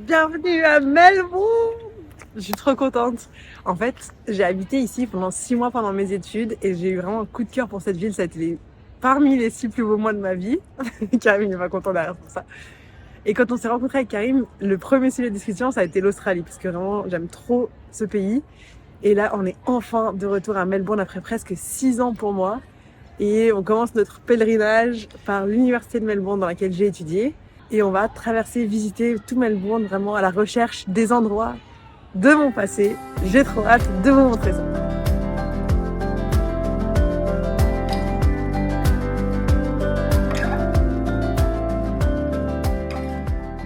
Bienvenue à Melbourne! Je suis trop contente. En fait, j'ai habité ici pendant 6 mois pendant mes études et j'ai eu vraiment un coup de cœur pour cette ville. Ça a été parmi les 6 plus beaux mois de ma vie. Karim, il est pas content derrière pour ça. Et quand on s'est rencontré avec Karim, le premier sujet de discussion, ça a été l'Australie, parce que vraiment, j'aime trop ce pays. Et là, on est enfin de retour à Melbourne après presque 6 ans pour moi. Et on commence notre pèlerinage par l'université de Melbourne dans laquelle j'ai étudié. Et on va traverser, visiter tout Melbourne, vraiment à la recherche des endroits de mon passé. J'ai trop hâte de vous montrer ça.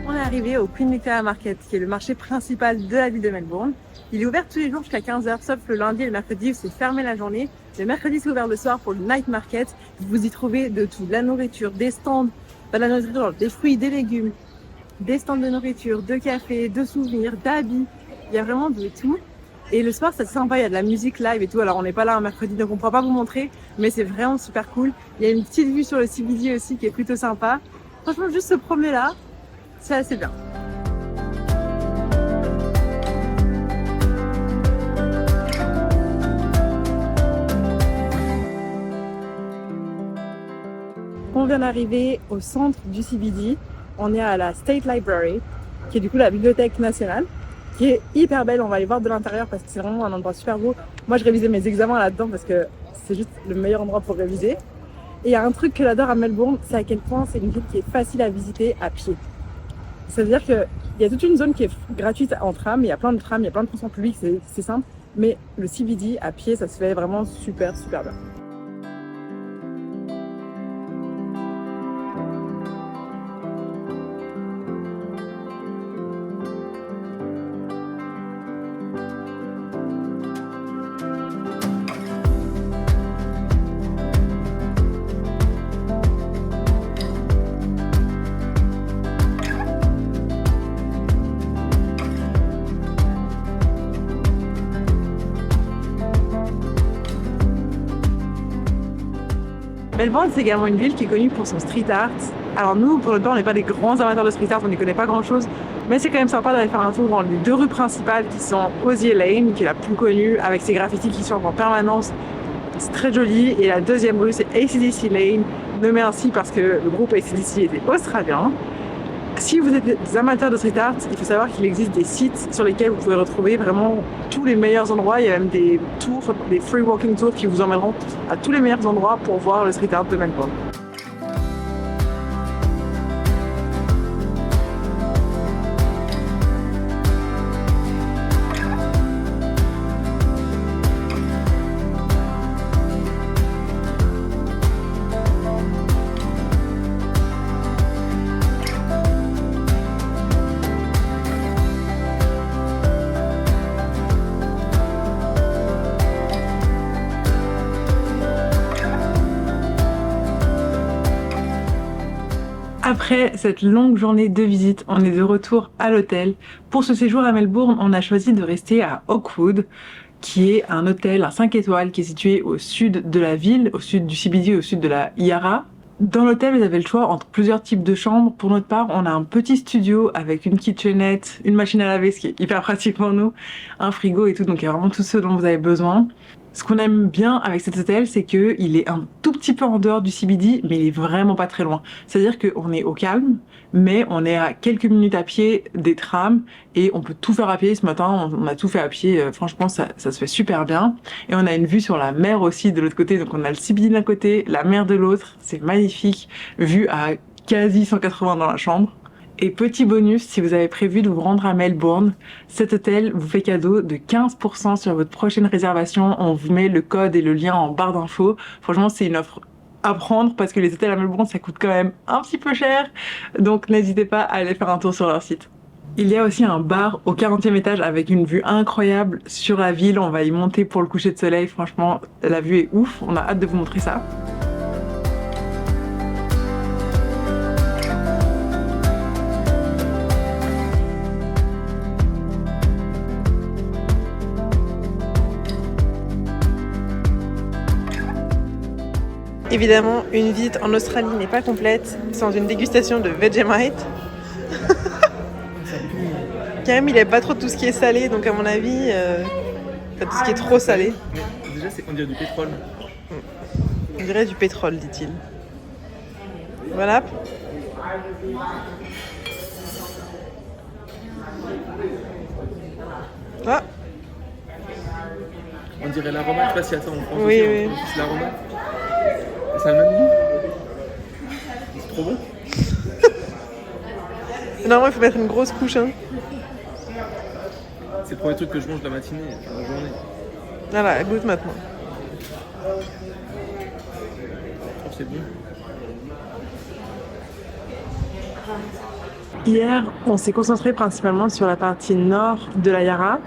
On est arrivé au Queen Victoria Market, qui est le marché principal de la ville de Melbourne. Il est ouvert tous les jours jusqu'à 15h, sauf le lundi et le mercredi où c'est fermé la journée. Le mercredi, c'est ouvert le soir pour le night market. Vous y trouvez de tout, de la nourriture, des stands, de la nourriture, des fruits, des légumes, des stands de nourriture, de café, de souvenirs, d'habits. Il y a vraiment de tout. Et le soir, c'est sympa, il y a de la musique live et tout. Alors, on n'est pas là un mercredi, donc on ne pourra pas vous montrer, mais c'est vraiment super cool. Il y a une petite vue sur le CBD aussi qui est plutôt sympa. Franchement, juste se promener là, c'est assez bien. On vient d'arriver au centre du CBD. On est à la State Library, qui est du coup la bibliothèque nationale, qui est hyper belle. On va aller voir de l'intérieur parce que c'est vraiment un endroit super beau. Moi, je révisais mes examens là-dedans parce que c'est juste le meilleur endroit pour réviser. Et il y a un truc que j'adore à Melbourne, c'est à quel point c'est une ville qui est facile à visiter à pied. C'est-à-dire qu'il y a toute une zone qui est gratuite en tram, il y a plein de trams, il y a plein de transports publics, c'est simple. Mais le CBD à pied, ça se fait vraiment super bien. Melbourne, c'est également une ville qui est connue pour son street art. Alors nous, pour le temps, on n'est pas des grands amateurs de street art, on n'y connaît pas grand-chose, mais c'est quand même sympa d'aller faire un tour dans les 2 rues principales qui sont Osier Lane, qui est la plus connue, avec ses graffitis qui sont en permanence. C'est très joli. Et la deuxième rue, c'est AC/DC Lane, nommée ainsi parce que le groupe AC/DC était australien. Si vous êtes des amateurs de street art, il faut savoir qu'il existe des sites sur lesquels vous pouvez retrouver vraiment tous les meilleurs endroits. Il y a même des tours, des free walking tours qui vous emmèneront à tous les meilleurs endroits pour voir le street art de Melbourne. Après cette longue journée de visite, on est de retour à l'hôtel. Pour ce séjour à Melbourne, on a choisi de rester à Oakwood, qui est un hôtel, un 5 étoiles, qui est situé au sud de la ville, au sud du CBD, au sud de la Yarra. Dans l'hôtel, vous avez le choix entre plusieurs types de chambres. Pour notre part, on a un petit studio avec une kitchenette, une machine à laver, ce qui est hyper pratique pour nous, un frigo et tout, donc il y a vraiment tout ce dont vous avez besoin. Ce qu'on aime bien avec cet hôtel, c'est qu'il est un tout petit peu en dehors du CBD, mais il est vraiment pas très loin. C'est-à-dire qu'on est au calme, mais on est à quelques minutes à pied des trams et on peut tout faire à pied. Ce matin, on a tout fait à pied. Franchement, ça se fait super bien. Et on a une vue sur la mer aussi de l'autre côté. Donc on a le CBD d'un côté, la mer de l'autre. C'est magnifique. Vue à quasi 180 dans la chambre. Et petit bonus, si vous avez prévu de vous rendre à Melbourne, cet hôtel vous fait cadeau de 15% sur votre prochaine réservation. On vous met le code et le lien en barre d'infos. Franchement, c'est une offre à prendre parce que les hôtels à Melbourne, ça coûte quand même un petit peu cher. Donc n'hésitez pas à aller faire un tour sur leur site. Il y a aussi un bar au 40e étage avec une vue incroyable sur la ville. On va y monter pour le coucher de soleil. Franchement, la vue est ouf. On a hâte de vous montrer ça. Évidemment, une visite en Australie n'est pas complète sans une dégustation de Vegemite. Karim, il aime pas trop tout ce qui est salé, donc à mon avis, tout ce qui est trop salé. Déjà, on dirait du pétrole. On dirait du pétrole, dit-il. Voilà. Ah. On dirait l'aroma, je sais pas si attends, on prend Oui, aussi, oui. c'est l'aroma. Ça a le même goût. C'est trop bon. Normalement, il faut mettre une grosse couche. Hein. C'est le premier truc que je mange la matinée, la journée. Voilà, goûte maintenant. Oh, c'est bon. Hier, on s'est concentré principalement sur la partie nord de la Yara.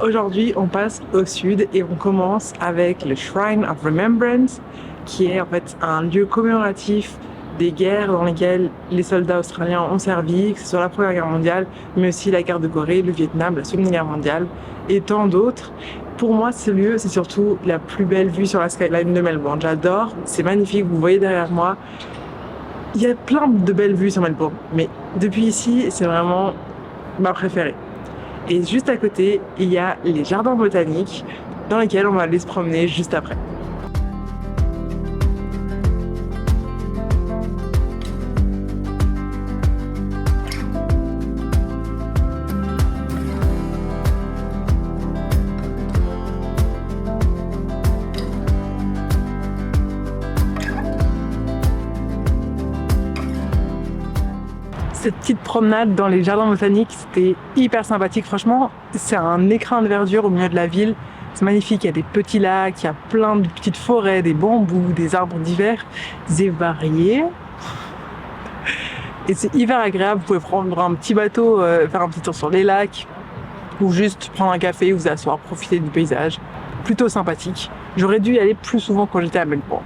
Aujourd'hui, on passe au sud et on commence avec le Shrine of Remembrance, qui est en fait un lieu commémoratif des guerres dans lesquelles les soldats australiens ont servi, que ce soit la Première Guerre mondiale, mais aussi la guerre de Corée, le Vietnam, la Seconde Guerre mondiale et tant d'autres. Pour moi, ce lieu, c'est surtout la plus belle vue sur la skyline de Melbourne. J'adore, c'est magnifique, vous voyez derrière moi. Il y a plein de belles vues sur Melbourne, mais depuis ici, c'est vraiment ma préférée. Et juste à côté, il y a les jardins botaniques dans lesquels on va aller se promener juste après. Cette petite promenade dans les jardins botaniques, c'était hyper sympathique. Franchement, c'est un écrin de verdure au milieu de la ville. C'est magnifique, il y a des petits lacs, il y a plein de petites forêts, des bambous, des arbres divers et variés. Et c'est hyper agréable, vous pouvez prendre un petit bateau, faire un petit tour sur les lacs, ou juste prendre un café, vous asseoir, profiter du paysage. Plutôt sympathique. J'aurais dû y aller plus souvent quand j'étais à Melbourne.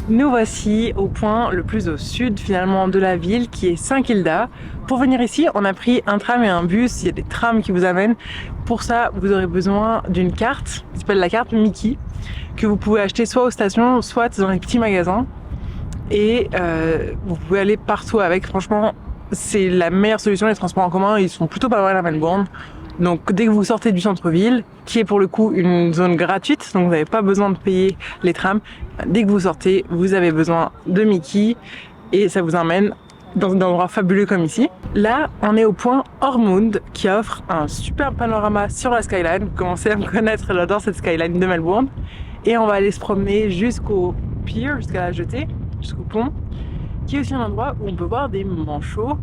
Nous voici au point le plus au sud finalement de la ville qui est St Kilda. Pour venir ici, on a pris un tram et un bus, il y a des trams qui vous amènent. Pour ça, vous aurez besoin d'une carte, qui s'appelle la carte Mickey, que vous pouvez acheter soit aux stations, soit dans les petits magasins. Et vous pouvez aller partout avec, franchement, c'est la meilleure solution. Les transports en commun, ils sont plutôt pas mal à Melbourne. Donc dès que vous sortez du centre-ville, qui est pour le coup une zone gratuite, donc vous n'avez pas besoin de payer les trams, dès que vous sortez, vous avez besoin de Mickey et ça vous emmène dans un endroit fabuleux comme ici. Là, on est au point Ormond qui offre un super panorama sur la skyline. Vous commencez à me connaître, j'adore cette skyline de Melbourne. Et on va aller se promener jusqu'au pier, jusqu'à la jetée, jusqu'au pont, qui est aussi un endroit où on peut voir des manchots.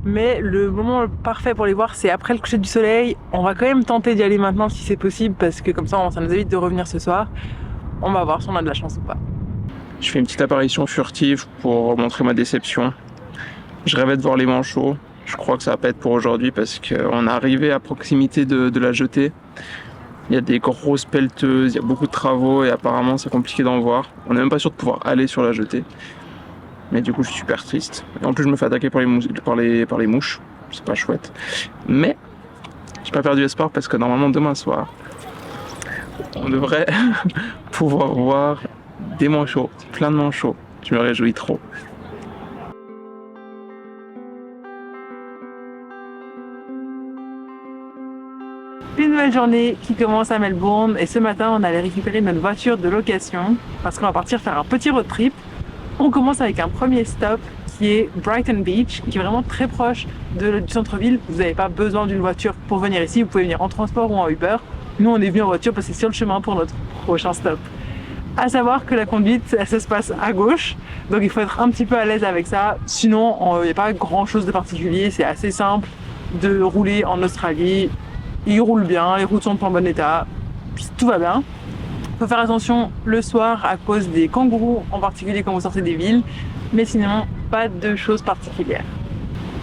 Mais le moment parfait pour les voir, c'est après le coucher du soleil. On va quand même tenter d'y aller maintenant si c'est possible, parce que comme ça nous évite de revenir ce soir. On va voir si on a de la chance ou pas. Je fais une petite apparition furtive pour montrer ma déception. Je rêvais de voir les manchots. Je crois que ça va pas être pour aujourd'hui parce qu'on est arrivé à proximité de la jetée. Il y a des grosses pelleteuses, il y a beaucoup de travaux et apparemment c'est compliqué d'en voir. On n'est même pas sûr de pouvoir aller sur la jetée. Mais du coup, je suis super triste. Et en plus, je me fais attaquer par les mouches. C'est pas chouette. Mais j'ai pas perdu espoir parce que normalement, demain soir, on devrait pouvoir voir des manchots, plein de manchots. Je me réjouis trop. Une nouvelle journée qui commence à Melbourne et ce matin, on allait récupérer notre voiture de location parce qu'on va partir faire un petit road trip. On commence avec un premier stop qui est Brighton Beach, qui est vraiment très proche du centre-ville. Vous n'avez pas besoin d'une voiture pour venir ici, vous pouvez venir en transport ou en Uber. Nous, on est venu en voiture parce que c'est sur le chemin pour notre prochain stop. À savoir que la conduite, ça se passe à gauche, donc il faut être un petit peu à l'aise avec ça. Sinon, il n'y a pas grand-chose de particulier, c'est assez simple de rouler en Australie. Ils roulent bien, les routes sont en bon état, tout va bien. Il faut faire attention le soir à cause des kangourous, en particulier quand vous sortez des villes, mais sinon, pas de choses particulières.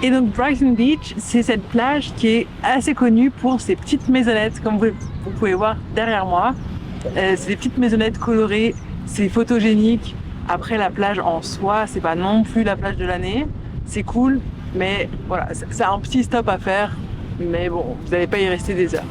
Et donc Brighton Beach, c'est cette plage qui est assez connue pour ses petites maisonnettes, comme vous pouvez voir derrière moi. C'est des petites maisonnettes colorées, c'est photogénique. Après, la plage en soi, c'est pas non plus la plage de l'année. C'est cool, mais voilà, c'est un petit stop à faire. Mais bon, vous n'allez pas y rester des heures.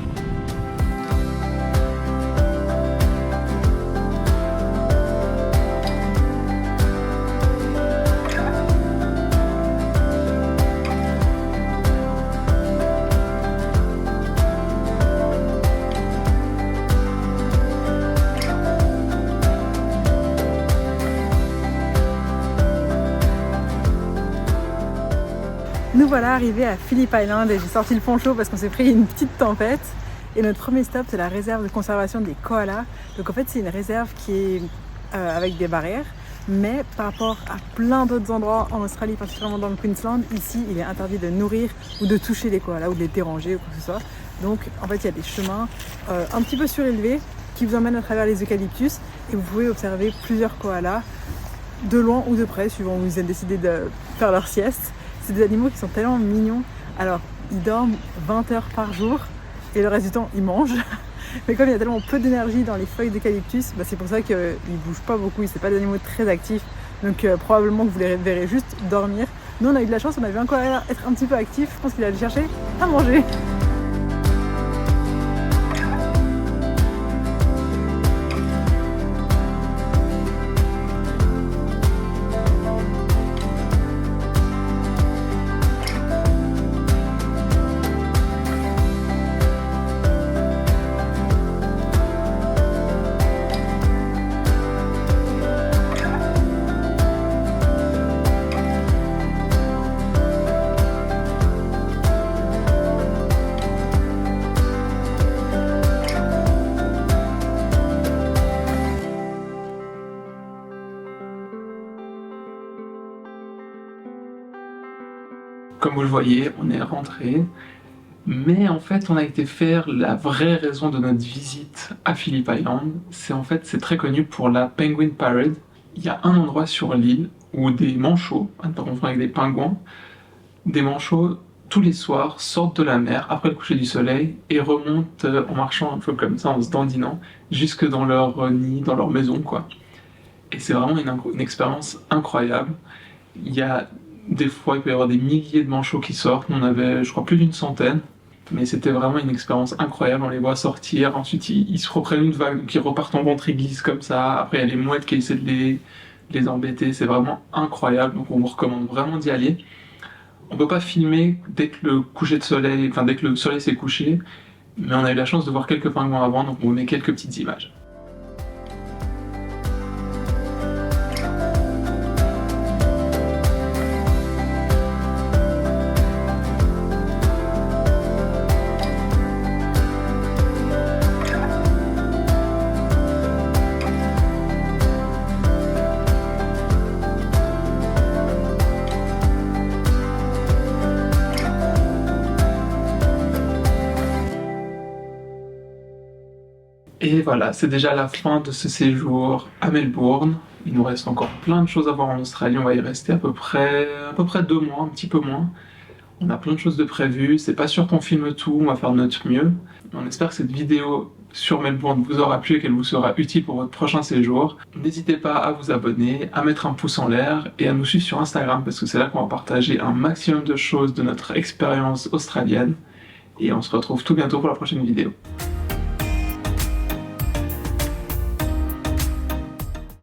Nous voilà arrivés à Phillip Island et j'ai sorti le poncho parce qu'on s'est pris une petite tempête. Et notre premier stop, c'est la réserve de conservation des koalas. Donc en fait, c'est une réserve qui est avec des barrières. Mais par rapport à plein d'autres endroits en Australie, particulièrement dans le Queensland, ici, il est interdit de nourrir ou de toucher les koalas ou de les déranger ou quoi que ce soit. Donc en fait, il y a des chemins un petit peu surélevés qui vous emmènent à travers les eucalyptus et vous pouvez observer plusieurs koalas de loin ou de près, suivant où vous avez décidé de faire leur sieste. C'est des animaux qui sont tellement mignons. Alors, ils dorment 20 heures par jour et le reste du temps, ils mangent. Mais comme il y a tellement peu d'énergie dans les feuilles d'eucalyptus, c'est pour ça qu'ils ne bougent pas beaucoup. Ce sont pas des animaux très actifs. Donc, probablement que vous les verrez juste dormir. Nous, on a eu de la chance, on a vu un koala être un petit peu actif. Je pense qu'il allait chercher à manger. Comme vous le voyez, on est rentré, mais en fait on a été faire la vraie raison de notre visite à Phillip Island. C'est très connu pour la Penguin Parade. Il y a un endroit sur l'île où des manchots, à ne pas confondre avec des pingouins, des manchots tous les soirs sortent de la mer après le coucher du soleil et remontent en marchant un peu comme ça, en se dandinant, jusque dans leur nid, dans leur maison quoi. Et c'est vraiment une expérience incroyable. Il y a des fois, il peut y avoir des milliers de manchots qui sortent. Nous, on avait, je crois, plus d'une centaine. Mais c'était vraiment une expérience incroyable. On les voit sortir. Ensuite, ils se reprennent une vague, donc ils repartent en ventre glisse comme ça. Après, il y a les mouettes qui essaient de les embêter. C'est vraiment incroyable. Donc, on vous recommande vraiment d'y aller. On peut pas filmer dès que le coucher de soleil, enfin, dès que le soleil s'est couché. Mais on a eu la chance de voir quelques pingouins avant, donc on vous met quelques petites images. Et voilà, c'est déjà la fin de ce séjour à Melbourne. Il nous reste encore plein de choses à voir en Australie. On va y rester à peu près 2 mois, un petit peu moins. On a plein de choses de prévues. C'est pas sûr qu'on filme tout, on va faire de notre mieux. On espère que cette vidéo sur Melbourne vous aura plu et qu'elle vous sera utile pour votre prochain séjour. N'hésitez pas à vous abonner, à mettre un pouce en l'air et à nous suivre sur Instagram parce que c'est là qu'on va partager un maximum de choses de notre expérience australienne. Et on se retrouve tout bientôt pour la prochaine vidéo.